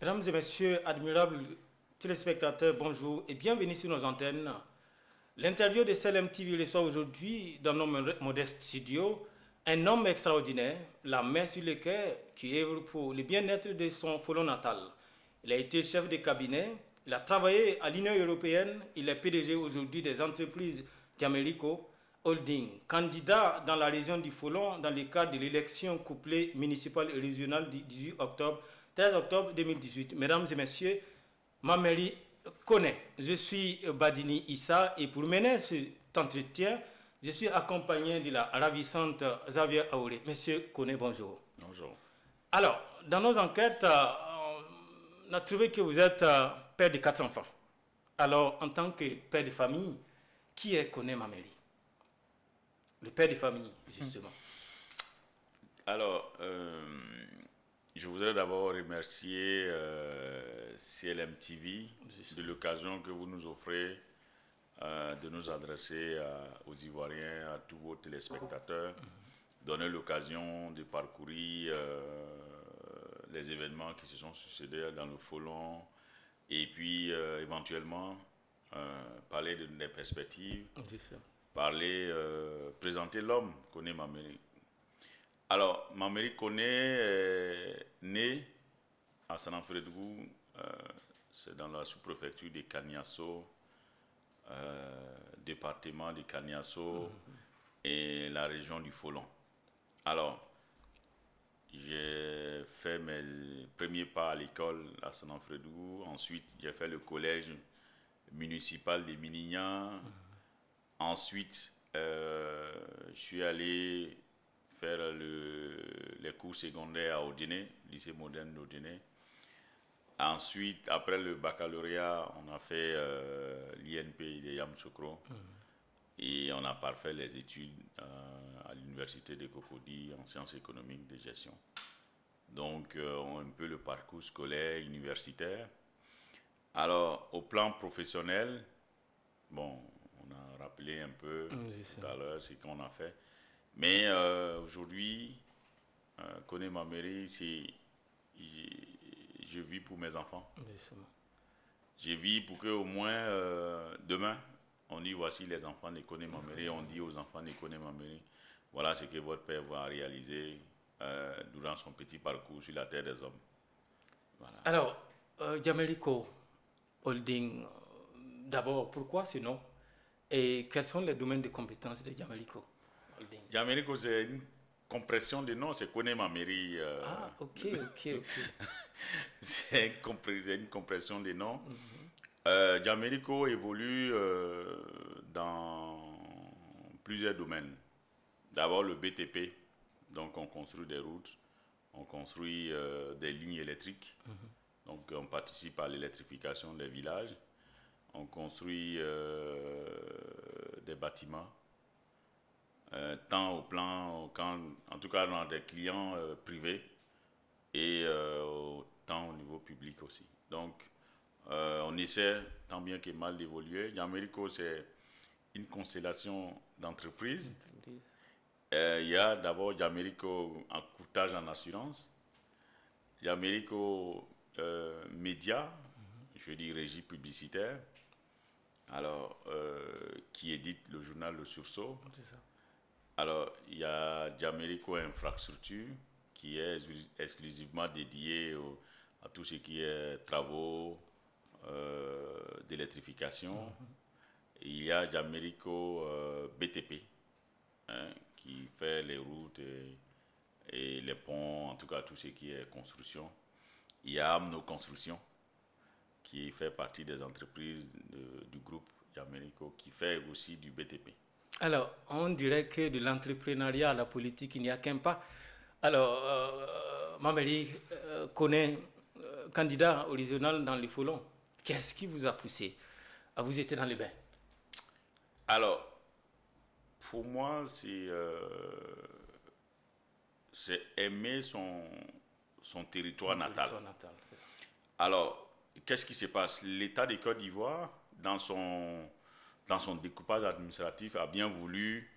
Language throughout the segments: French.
Mesdames et messieurs, admirables téléspectateurs, bonjour et bienvenue sur nos antennes. L'interview de CLM-TV reçoit aujourd'hui dans nos modestes studios un homme extraordinaire, la main sur le cœur, qui œuvre pour le bien-être de son folon natal. Il a été chef de cabinet, il a travaillé à l'Union européenne, il est PDG aujourd'hui des entreprises Jamerico Holding, candidat dans la région du Folon dans le cadre de l'élection couplée municipale et régionale du 18 octobre, 13 octobre 2018. Mesdames et messieurs, Mameri Kone, je suis Badini Issa et pour mener cet entretien, je suis accompagné de la ravissante Xavier Aouré. Monsieur Kone, bonjour. Bonjour. Alors, dans nos enquêtes, on a trouvé que vous êtes père de 4 enfants. Alors, en tant que père de famille, qui est Kone Mameri? Le père de famille, justement. Alors, je voudrais d'abord remercier CLM TV de l'occasion que vous nous offrez de nous adresser aux Ivoiriens, à tous vos téléspectateurs, donner l'occasion de parcourir les événements qui se sont succédés dans le Folon et puis éventuellement parler des perspectives, présenter l'homme Kone Mameri. Alors, Mameri Kone est né à Sananfredougou, c'est dans la sous-préfecture de Kaniasso, département de Kaniasso et la région du Folon. Alors, j'ai fait mes premiers pas à l'école à Sananfredougou, ensuite j'ai fait le collège municipal de Minignan, ensuite je suis allé faire les cours secondaires à Odéné, lycée moderne d'Odéné. Ensuite, après le baccalauréat, on a fait l'INP de Yamoussoukro et on a parfait les études à l'université de Cocody en sciences économiques de gestion. Donc, un peu le parcours scolaire universitaire. Alors, au plan professionnel, bon, on a rappelé un peu tout à l'heure ce qu'on a fait. Mais aujourd'hui, Kone Mameri, je vis pour mes enfants. Je vis pour qu'au moins demain, on dit voici les enfants de Kone Mameri, on dit aux enfants de Kone Mameri, voilà ce que votre père va réaliser durant son petit parcours sur la terre des hommes. Voilà. Alors, Jamerico Holding, d'abord, pourquoi ce nom? Et quels sont les domaines de compétences de Jamerico Holding? Jamerico, c'est une compression de nom, c'est Kone Mameri. Ah, ok. C'est une compression de nom. Jamerico évolue dans plusieurs domaines. D'abord le BTP, donc on construit des routes, on construit des lignes électriques, donc on participe à l'électrification des villages, on construit des bâtiments, tant au plan, en tout cas dans des clients privés et tant au niveau public aussi. Donc on essaie tant bien que mal d'évoluer. Jamerico, c'est une constellation d'entreprises. Il y a d'abord Jamerico en courtage en assurance, Jamerico média, je dis régie publicitaire, alors qui édite le journal Le Sursaut. Alors il y a Jamerico Infrastructure qui est exclusivement dédié à tout ce qui est travaux d'électrification. Il y a Jamerico BTP qui fait les routes et les ponts, en tout cas tout ce qui est construction. Il y a Amno Construction qui fait partie des entreprises du groupe Jamerico qui fait aussi du BTP. Alors, on dirait que de l'entrepreneuriat à la politique, il n'y a qu'un pas. Alors, Mameri Kone, candidat au régional dans les Folons, qu'est-ce qui vous a poussé à vous jeter dans les bains? Alors, pour moi, c'est aimer son territoire natal. C'est ça. Alors, qu'est-ce qui se passe? L'État de Côte d'Ivoire, dans son découpage administratif, a bien voulu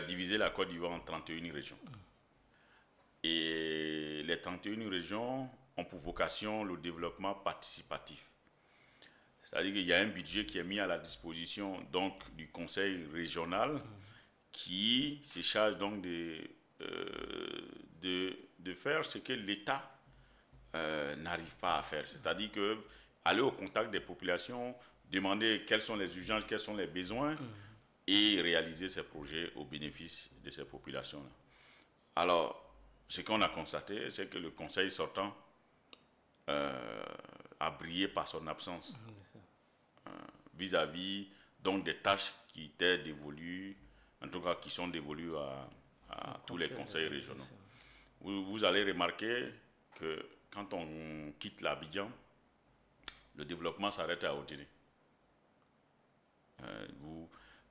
diviser la Côte d'Ivoire en 31 régions. Et les 31 régions ont pour vocation le développement participatif. C'est-à-dire qu'il y a un budget qui est mis à la disposition donc, du conseil régional qui se charge donc de faire ce que l'État n'arrive pas à faire. C'est-à-dire que aller au contact des populations, demander quelles sont les urgences, quels sont les besoins et réaliser ces projets au bénéfice de ces populations-là. Alors, ce qu'on a constaté, c'est que le conseil sortant a brillé par son absence vis-à-vis donc des tâches qui étaient dévolues, en tout cas qui sont dévolues à tous les conseils régionaux. Vous allez remarquer que quand on quitte l'Abidjan, le développement s'arrête à Odéré.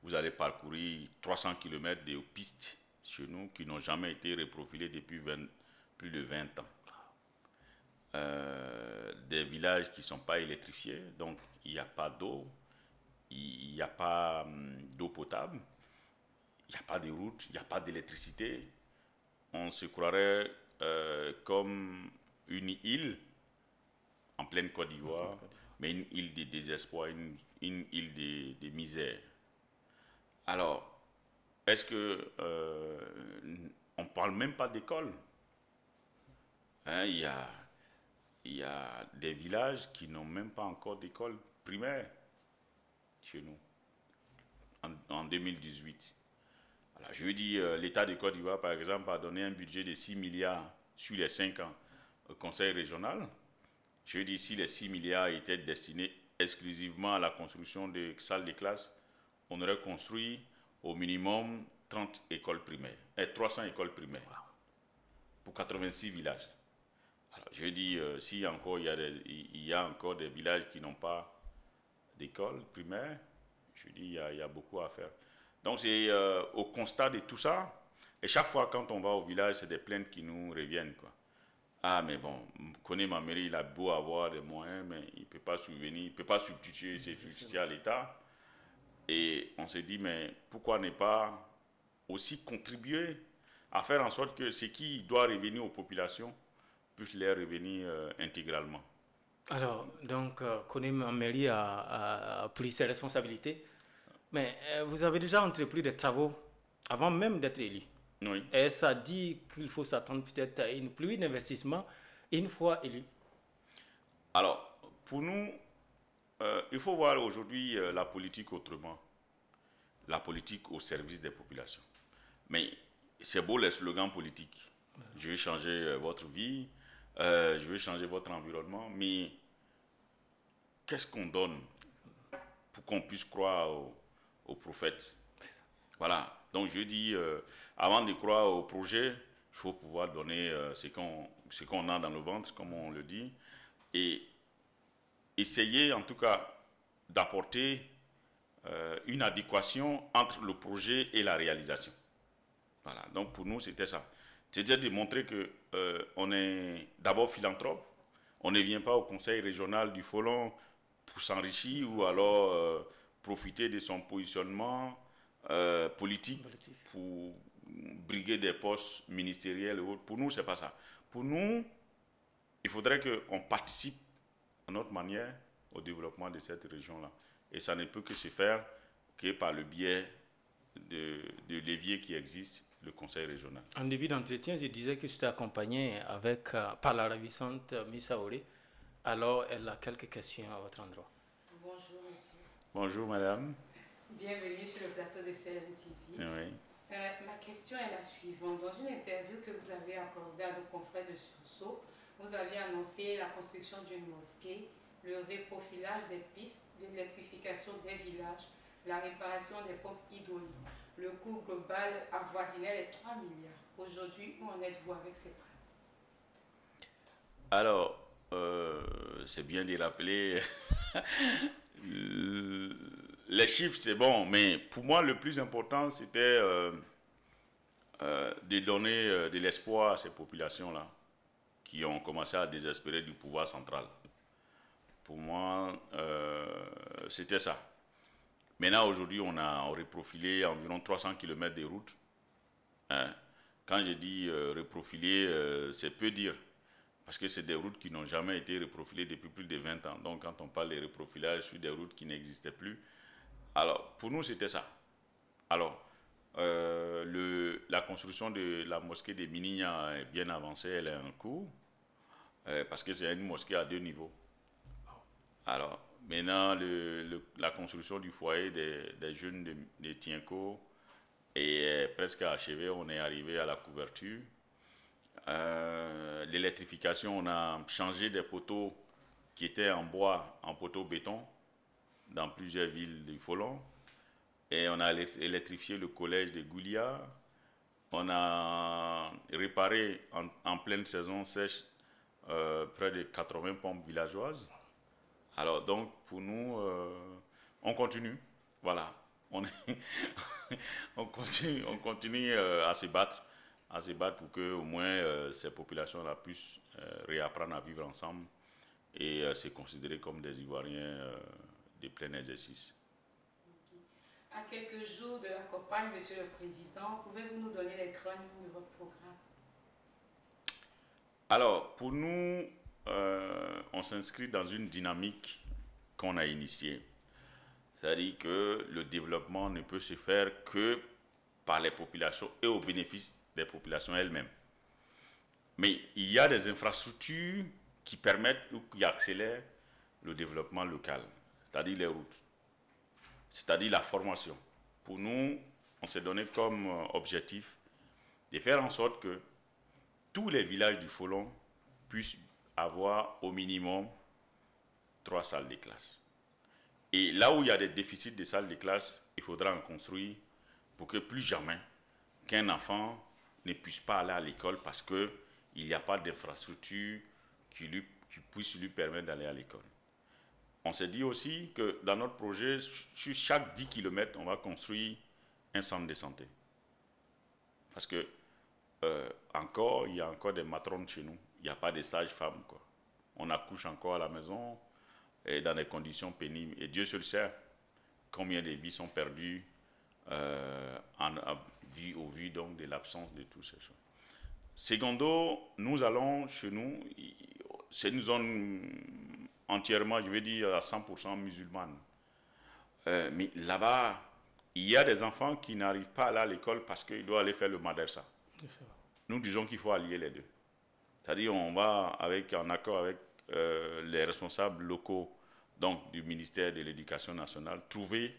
Vous allez parcourir 300 km de pistes chez nous qui n'ont jamais été reprofilées depuis plus de 20 ans. Des villages qui ne sont pas électrifiés, donc il n'y a pas d'eau, il n'y a pas d'eau potable, il n'y a pas de route, il n'y a pas d'électricité. On se croirait comme une île en pleine Côte d'Ivoire, mais une île de désespoir, une île de misère. Alors, est-ce que on ne parle même pas d'école? Hein, il y a des villages qui n'ont même pas encore d'école primaire chez nous, en 2018. Alors, je veux dire, l'État de Côte d'Ivoire, par exemple, a donné un budget de 6 milliards sur les 5 ans au Conseil régional. Je veux dire, si les 6 milliards étaient destinés exclusivement à la construction de salles de classe, on aurait construit au minimum 30 écoles primaires, 300 écoles primaires pour 86 villages. Alors, je veux dire, si encore il y a encore des villages qui n'ont pas d'école primaire, je dis il y a beaucoup à faire. Donc c'est au constat de tout ça, et chaque fois quand on va au village, c'est des plaintes qui nous reviennent, quoi. Ah mais bon, connaît ma mairie, il a beau avoir des moyens, mais il ne peut pas subvenir, il ne peut pas substituer à l'État. Et on se dit, mais pourquoi ne pas aussi contribuer à faire en sorte que ce qui doit revenir aux populations puisse leur revenir intégralement. Alors, donc, Konim Ameli a pris ses responsabilités, mais vous avez déjà entrepris des travaux avant même d'être élu. Oui. Et ça dit qu'il faut s'attendre peut-être à une pluie d'investissement une fois élu. Alors, pour nous, il faut voir aujourd'hui la politique autrement. La politique au service des populations. Mais c'est beau les slogans politiques. Je vais changer votre vie, je vais changer votre environnement, mais qu'est-ce qu'on donne pour qu'on puisse croire aux prophètes? Voilà. Donc je dis, avant de croire au projet, il faut pouvoir donner ce qu'on a dans le ventre, comme on le dit, et essayer en tout cas d'apporter une adéquation entre le projet et la réalisation. Voilà. Donc pour nous, c'était ça. C'est-à-dire de montrer qu'on est d'abord philanthrope, on ne vient pas au conseil régional du Folon pour s'enrichir ou alors profiter de son positionnement politique pour briguer des postes ministériels et autres. Pour nous, ce n'est pas ça. Pour nous, il faudrait qu'on participe à notre manière au développement de cette région-là. Et ça ne peut que se faire que par le biais de leviers qui existent, le conseil régional. En début d'entretien, je disais que je t'ai accompagné par la ravissante Miss Aoré. Alors, elle a quelques questions à votre endroit. Bonjour, monsieur. Bonjour, madame. Bienvenue sur le plateau de CLM-TV. Oui. Ma question est la suivante. Dans une interview que vous avez accordée à nos confrères de Sursaut, vous aviez annoncé la construction d'une mosquée, le reprofilage des pistes, l'électrification des villages, la réparation des pompes hydrauliques. Le coût global avoisinait les 3 milliards. Aujourd'hui, où en êtes-vous avec ces travaux? Alors, c'est bien de rappeler, les chiffres c'est bon, mais pour moi le plus important c'était de donner de l'espoir à ces populations-là qui ont commencé à désespérer du pouvoir central. Pour moi, c'était ça. Maintenant, aujourd'hui, on a reprofilé environ 300 km de routes. Hein? Quand je dis reprofiler, c'est peu dire. Parce que c'est des routes qui n'ont jamais été reprofilées depuis plus de 20 ans. Donc, quand on parle de reprofilage sur des routes qui n'existaient plus, alors, pour nous, c'était ça. Alors, la construction de la mosquée de Minigna est bien avancée, elle est en cours, parce que c'est une mosquée à 2 niveaux. Alors, maintenant, la construction du foyer des jeunes de Tienko est presque achevée, on est arrivé à la couverture. L'électrification, on a changé des poteaux qui étaient en bois, en poteaux béton, dans plusieurs villes du Folon. Et on a électrifié le collège de Goulia. On a réparé en pleine saison sèche près de 80 pompes villageoises. Alors donc pour nous, on continue. Voilà. On continue à se battre pour que au moins ces populations-là puissent réapprendre à vivre ensemble et se considérer comme des Ivoiriens de plein exercice. À quelques jours de la campagne, Monsieur le Président, pouvez-vous nous donner les grandes lignes de votre programme? Alors, pour nous, on s'inscrit dans une dynamique qu'on a initiée. C'est-à-dire que le développement ne peut se faire que par les populations et au bénéfice des populations elles-mêmes. Mais il y a des infrastructures qui permettent ou qui accélèrent le développement local, c'est-à-dire les routes. C'est-à-dire la formation. Pour nous, on s'est donné comme objectif de faire en sorte que tous les villages du Folon puissent avoir au minimum 3 salles de classe. Et là où il y a des déficits de salles de classe, il faudra en construire pour que plus jamais qu'un enfant ne puisse pas aller à l'école parce qu'il n'y a pas d'infrastructure qui puisse lui permettre d'aller à l'école. On s'est dit aussi que dans notre projet, sur chaque 10 km, on va construire un centre de santé. Parce que il y a encore des matrones chez nous. Il n'y a pas de sages-femmes, quoi. On accouche encore à la maison et dans des conditions pénibles. Et Dieu seul sait combien de vies sont perdues au vu donc de l'absence de toutes ces choses. Secondo, nous allons chez nous, c'est une zone entièrement, je vais dire, à 100% musulmane. Mais là-bas, il y a des enfants qui n'arrivent pas à aller à l'école parce qu'ils doivent aller faire le madrasa. Nous disons qu'il faut allier les deux. C'est-à-dire on va en accord avec les responsables locaux donc, du ministère de l'Éducation nationale, trouver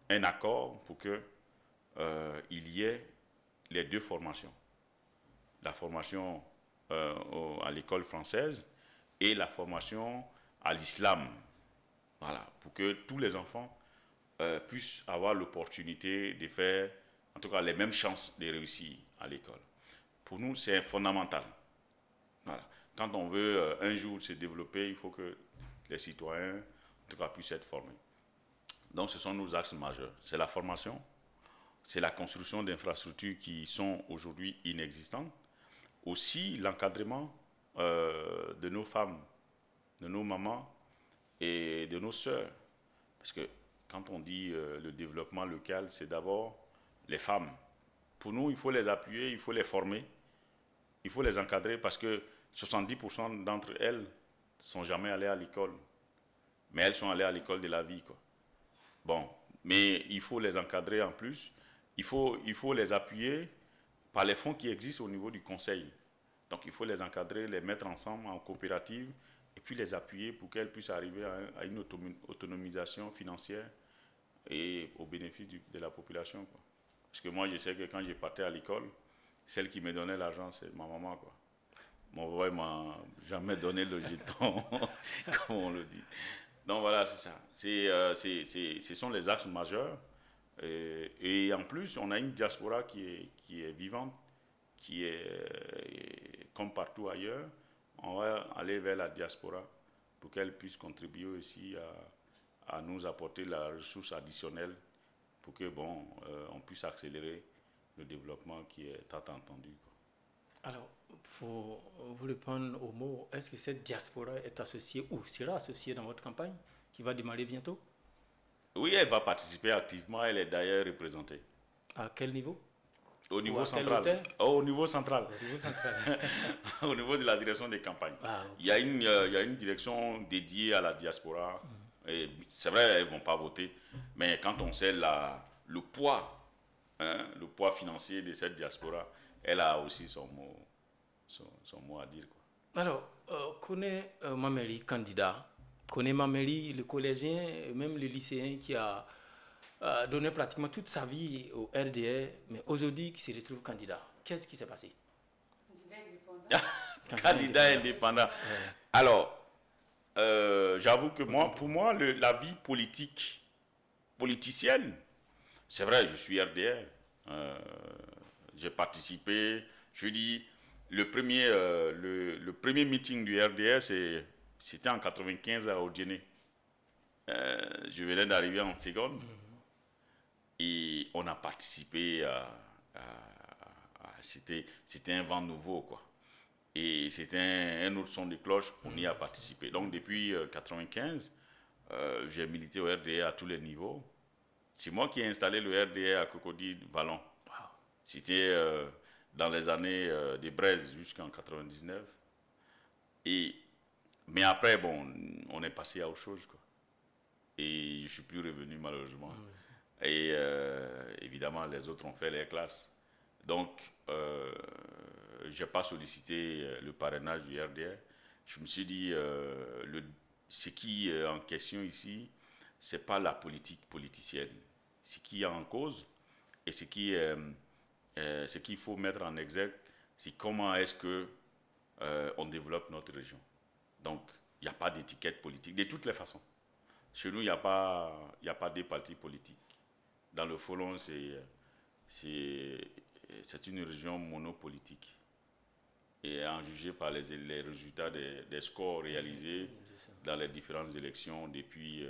un accord pour qu'il y ait les deux formations. La formation à l'école française et la formation à l'islam. Voilà, pour que tous les enfants puissent avoir l'opportunité de faire, en tout cas, les mêmes chances de réussir à l'école. Pour nous, c'est fondamental. Voilà. Quand on veut un jour se développer, il faut que les citoyens, en tout cas, puissent être formés. Donc, ce sont nos axes majeurs. C'est la formation, c'est la construction d'infrastructures qui sont aujourd'hui inexistantes, aussi l'encadrement de nos femmes, de nos mamans et de nos sœurs. Parce que quand on dit le développement local, c'est d'abord les femmes. Pour nous, il faut les appuyer, il faut les former, il faut les encadrer parce que 70% d'entre elles ne sont jamais allées à l'école. Mais elles sont allées à l'école de la vie, quoi. Bon, mais il faut les encadrer en plus. Il faut les appuyer par les fonds qui existent au niveau du conseil. Donc il faut les encadrer, les mettre ensemble en coopérative et puis les appuyer pour qu'elles puissent arriver à une autonomisation financière et au bénéfice de la population, quoi. Parce que moi, je sais que quand je partais à l'école, celle qui me donnait l'argent, c'est ma maman, quoi. Mon papa ne m'a jamais donné le jeton, comme on le dit. Donc voilà, c'est ça. Ce sont les axes majeurs. Et en plus, on a une diaspora qui est vivante, qui est comme partout ailleurs. On va aller vers la diaspora pour qu'elle puisse contribuer aussi à nous apporter la ressource additionnelle pour que on puisse accélérer le développement qui est tant entendu, quoi. Alors, pour vous répondre au mot, est-ce que cette diaspora est associée ou sera associée dans votre campagne qui va démarrer bientôt? Oui, elle va participer activement, elle est d'ailleurs représentée. À quel niveau? Au niveau à quelle central. hauteur? Au niveau central. Au niveau central. Au niveau de la direction des campagnes. Ah, ok. Il y a une direction dédiée à la diaspora. Et c'est vrai, elles ne vont pas voter. Mais quand on sait le poids, hein, le poids financier de cette diaspora, elle a aussi son mot à dire, quoi. Alors, connaît Mameli, candidat, connaît Mameli, le collégien, et même le lycéen qui a donné pratiquement toute sa vie au RDR, mais aujourd'hui qui se retrouve candidat. Qu'est-ce qui s'est passé? Candidat indépendant. Candidat indépendant. Ouais. Alors, j'avoue que pour moi, la vie politicienne, c'est vrai, je suis RDR. J'ai participé, je dis, le premier meeting du RDR, c'était en 95 à Odiéné. Je venais d'arriver en seconde et on a participé c'était un vent nouveau, quoi. Et c'était un autre son de cloche, on y a participé. Donc depuis 1995, j'ai milité au RDR à tous les niveaux. C'est moi qui ai installé le RDR à Cocody Vallon. Wow. C'était dans les années de Braise jusqu'en 99. Mais après, bon, on est passé à autre chose, quoi. Et je ne suis plus revenu, malheureusement. Et évidemment, les autres ont fait les classes. Donc, je n'ai pas sollicité le parrainage du RDR. Je me suis dit, ce qui est en question ici, ce n'est pas la politique politicienne. Ce qui est en cause et ce qu'il faut mettre en exergue, c'est comment est-ce qu'on développe notre région. Donc, il n'y a pas d'étiquette politique, de toutes les façons. Chez nous, il n'y a pas de partis politiques. Dans le Folon, c'est une région monopolitique. Et en jugé par les résultats des scores réalisés dans les différentes élections depuis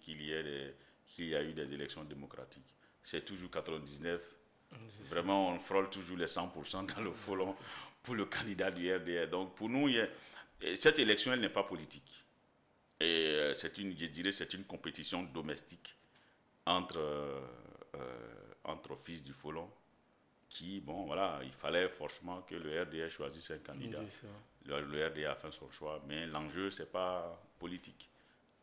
qu'il y a eu des élections démocratiques. C'est toujours 99. Vraiment, on frôle toujours les 100% dans le Folon pour le candidat du RDR. Donc, pour nous, cette élection, elle n'est pas politique. Et je dirais, c'est une compétition domestique entre fils du Folon qui, bon, voilà, il fallait forcément que le RDR choisisse un candidat. Le RDR a fait son choix, mais l'enjeu, ce n'est pas politique.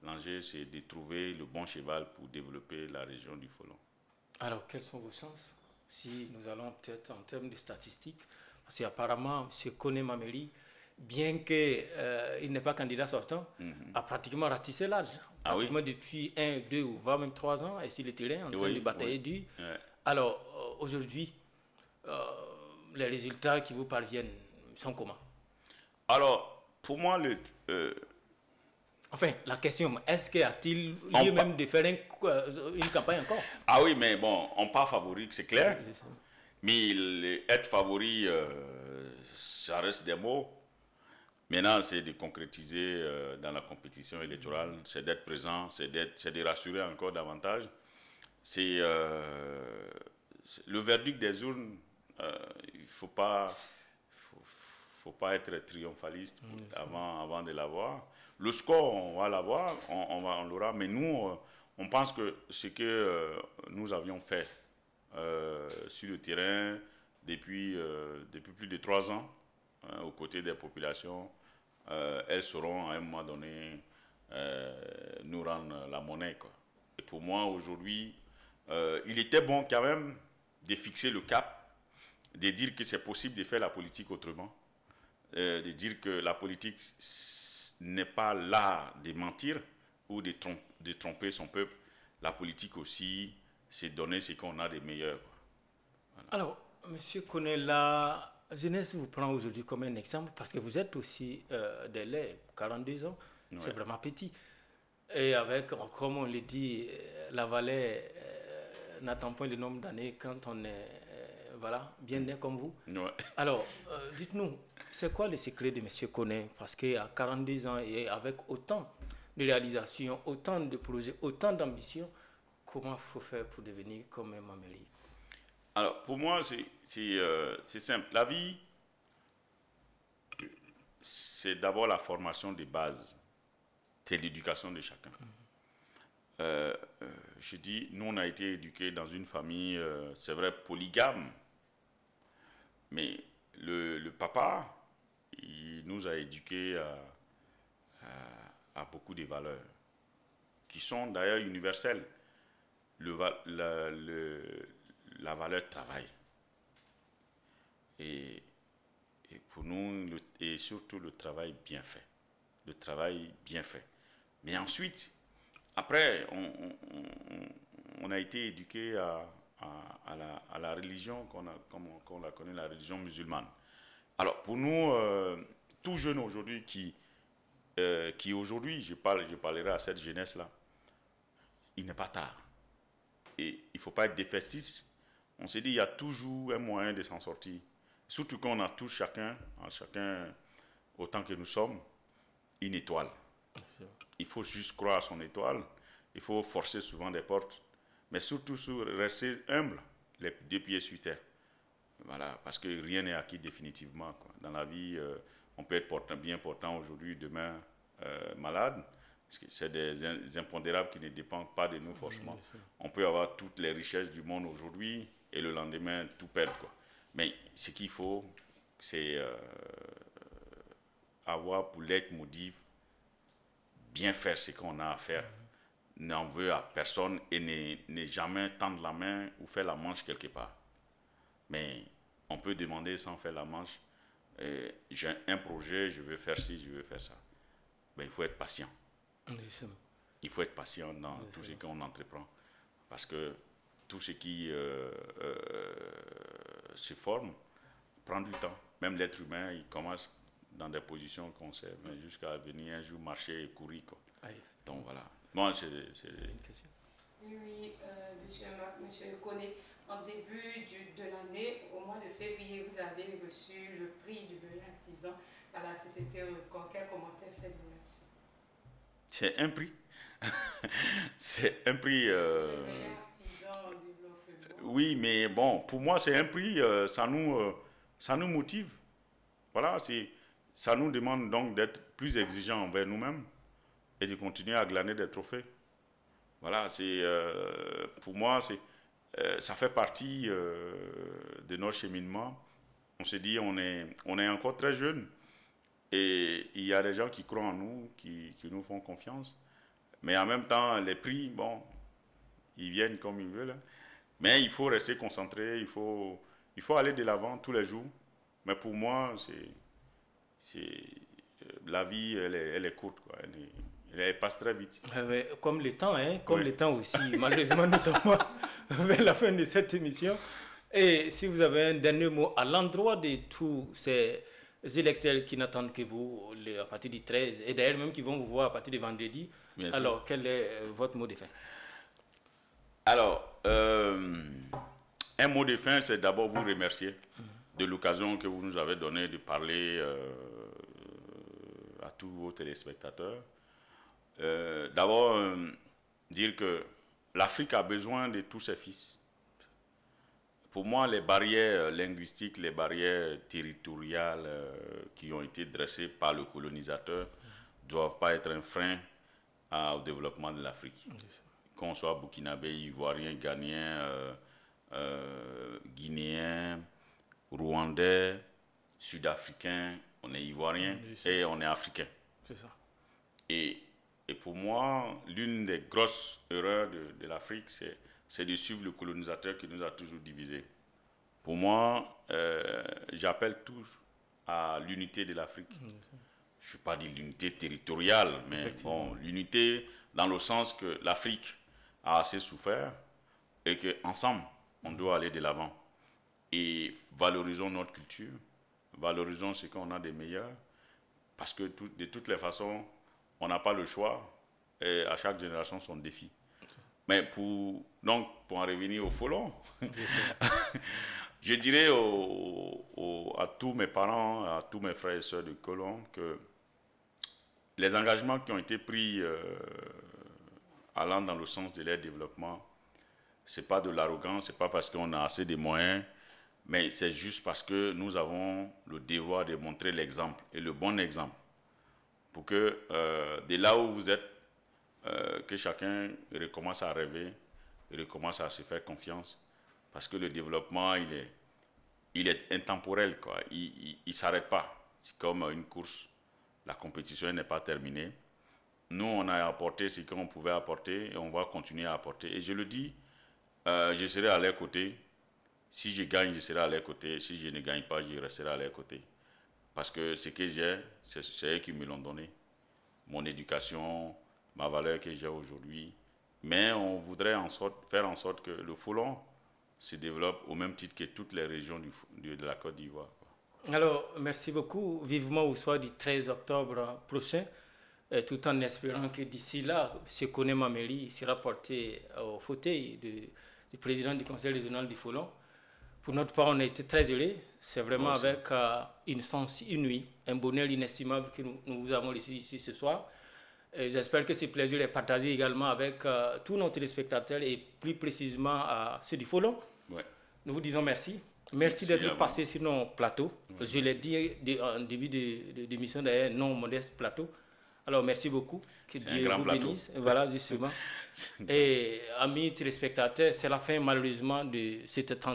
L'enjeu, c'est de trouver le bon cheval pour développer la région du Folon. Alors, quelles sont vos chances si nous allons peut-être en termes de statistiques? Parce qu'apparemment, M. Kone Mameli, bien qu'il n'est pas candidat sortant, a pratiquement ratissé l'âge. Pratiquement depuis 1, 2 ou voire même 3 ans, et sur le terrain, en train de batailler dur. Ouais. Alors, aujourd'hui, les résultats qui vous parviennent sont comment? Alors, pour moi, enfin, la question, est-ce qu'il y a-t-il lieu même de faire une campagne encore? Ah oui, mais bon, on part favori, c'est clair. Mais être favori, ça reste des mots. Maintenant, c'est de concrétiser dans la compétition électorale, c'est d'être présent, c'est de rassurer encore davantage. C'est le verdict des urnes, il ne faut pas être triomphaliste avant de l'avoir. Le score, on va l'avoir, on l'aura, mais nous, on pense que ce que nous avions fait sur le terrain depuis plus de 3 ans, aux côtés des populations, elles sauront à un moment donné nous rendre la monnaie, quoi. Et pour moi, aujourd'hui, il était bon quand même de fixer le cap, de dire que c'est possible de faire la politique autrement, de dire que la politique n'est pas là de mentir ou de tromper son peuple. La politique aussi, c'est donner ce qu'on a de meilleur. Voilà. Alors, M. Kone, la jeunesse vous prend aujourd'hui comme un exemple parce que vous êtes aussi dès 42 ans, ouais. C'est vraiment petit. Et avec, comme on le dit, la vallée n'attend pas le nombre d'années quand on est bien né comme vous. Ouais. Alors, dites-nous, c'est quoi le secret de M. Kone? Parce qu'à 42 ans et avec autant de réalisations, autant de projets, autant d'ambitions, comment il faut faire pour devenir comme un Mameli? Alors, pour moi, c'est simple. La vie, c'est d'abord la formation des bases. C'est l'éducation de chacun. je dis, nous, on a été éduqués dans une famille, c'est vrai, polygame. Mais le papa, il nous a éduqués à beaucoup de valeurs, qui sont d'ailleurs universelles. La valeur travail. Et pour nous, et surtout le travail bien fait. Le travail bien fait. Mais ensuite, après, on a été éduqué à la religion comme on la connaît, la religion musulmane. Alors, pour nous, tout jeune aujourd'hui qui aujourd'hui, je parlerai à cette jeunesse-là, il n'est pas tard. Et il ne faut pas être défaitiste. On s'est dit, il y a toujours un moyen de s'en sortir. Surtout qu'on a tous chacun, autant que nous sommes, une étoile. Il faut juste croire à son étoile. Il faut forcer souvent des portes. Mais surtout, rester humble, les deux pieds sur terre. Voilà, parce que rien n'est acquis définitivement, quoi. Dans la vie, on peut être bien portant aujourd'hui, demain malade. Parce que c'est des impondérables qui ne dépendent pas de nous, franchement. On peut avoir toutes les richesses du monde aujourd'hui et le lendemain, tout perdre, quoi. Mais ce qu'il faut, c'est avoir pour leitmotiv bien faire ce qu'on a à faire. N'en veut à personne et ne jamais tendre la main ou faire la manche quelque part. Mais on peut demander sans faire la manche, j'ai un projet, je veux faire ci, je veux faire ça. Mais il faut être patient. Il faut être patient dans tout ce qu'on entreprend. Parce que tout ce qui se forme prend du temps. Même l'être humain, il commence dans des positions qu'on sait, mais jusqu'à venir un jour marcher et courir, quoi. Donc voilà. Moi, c'est une question. Oui, monsieur Koné, en début de l'année, au mois de février, vous avez reçu le prix du beurre artisan à la société Record. Quel commentaire faites-vous là-dessus? C'est un prix. C'est un prix. Le meilleur artisan en développement. Oui, mais bon, pour moi, c'est un prix. Ça nous motive. Voilà, ça nous demande donc d'être plus exigeants envers nous-mêmes et de continuer à glaner des trophées. Voilà, pour moi, ça fait partie de notre cheminement. On se dit, on est encore très jeunes et il y a des gens qui croient en nous, qui nous font confiance. Mais en même temps, les prix, bon, ils viennent comme ils veulent. Mais il faut rester concentré, il faut aller de l'avant tous les jours. Mais pour moi, la vie, elle est courte, quoi. Elle passe très vite. Comme le temps, hein, comme oui. le temps aussi. Malheureusement, nous sommes vers la fin de cette émission. Et si vous avez un dernier mot à l'endroit de tous ces électeurs qui n'attendent que vous à partir du 13, et d'ailleurs même qui vont vous voir à partir de vendredi, alors quel est votre mot de fin? Alors, un mot de fin, c'est d'abord vous remercier de l'occasion que vous nous avez donnée de parler à tous vos téléspectateurs. D'abord, dire que l'Afrique a besoin de tous ses fils. Pour moi, les barrières linguistiques, les barrières territoriales qui ont été dressées par le colonisateur ne doivent pas être un frein au développement de l'Afrique. Qu'on soit burkinabé, ivoirien, ghanéen, guinéen, rwandais, sud-africain, on est ivoirien et on est africain. C'est ça. Et pour moi, l'une des grosses erreurs de l'Afrique, c'est de suivre le colonisateur qui nous a toujours divisés. Pour moi, j'appelle tous à l'unité de l'Afrique. Je ne suis pas dit l'unité territoriale, mais bon, l'unité dans le sens que l'Afrique a assez souffert et qu'ensemble, on doit aller de l'avant. Et valorisons notre culture, valorisons ce qu'on a de meilleur, parce que de toutes les façons, on n'a pas le choix, et à chaque génération son défi. Mais pour en revenir au Folon, je dirais à tous mes parents, à tous mes frères et sœurs de Colomb, que les engagements qui ont été pris allant dans le sens de leur développement, ce n'est pas de l'arrogance, ce n'est pas parce qu'on a assez de moyens, mais c'est juste parce que nous avons le devoir de montrer l'exemple, et le bon exemple, pour que de là où vous êtes, que chacun recommence à rêver, recommence à se faire confiance, parce que le développement, il est intemporel, quoi. Il ne s'arrête pas. C'est comme une course. La compétition n'est pas terminée. Nous, on a apporté ce qu'on pouvait apporter et on va continuer à apporter. Et je le dis, je serai à leur côté. Si je gagne, je serai à leur côté. Si je ne gagne pas, je resterai à leur côté. Parce que ce que j'ai, c'est eux qui me l'ont donné. Mon éducation, ma valeur que j'ai aujourd'hui. Mais on voudrait faire en sorte que le Folon se développe au même titre que toutes les régions de la Côte d'Ivoire. Alors, merci beaucoup. Vivement au soir du 13 octobre prochain, tout en espérant que d'ici là, M. Kone Mameli sera porté au fauteuil du président du conseil régional du Folon. Pour notre part, on a été très heureux. C'est vraiment avec une sens inouïe, un bonheur inestimable que nous vous avons reçu ici ce soir. J'espère que ce plaisir est partagé également avec tous nos téléspectateurs et plus précisément à ceux du Folon. Ouais. Nous vous disons merci. Merci d'être passé sur nos plateaux. Ouais. Je l'ai dit en début d'émission, d'ailleurs, non modeste plateau. Alors, merci beaucoup. Que Dieu vous bénisse. Voilà, justement. Et amis téléspectateurs, c'est la fin malheureusement de cet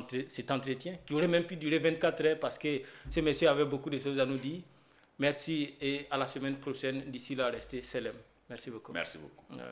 entretien qui aurait même pu durer 24 heures parce que ce monsieur avait beaucoup de choses à nous dire. Merci et à la semaine prochaine. D'ici là, restez Selem. Merci beaucoup. Merci beaucoup. Ouais.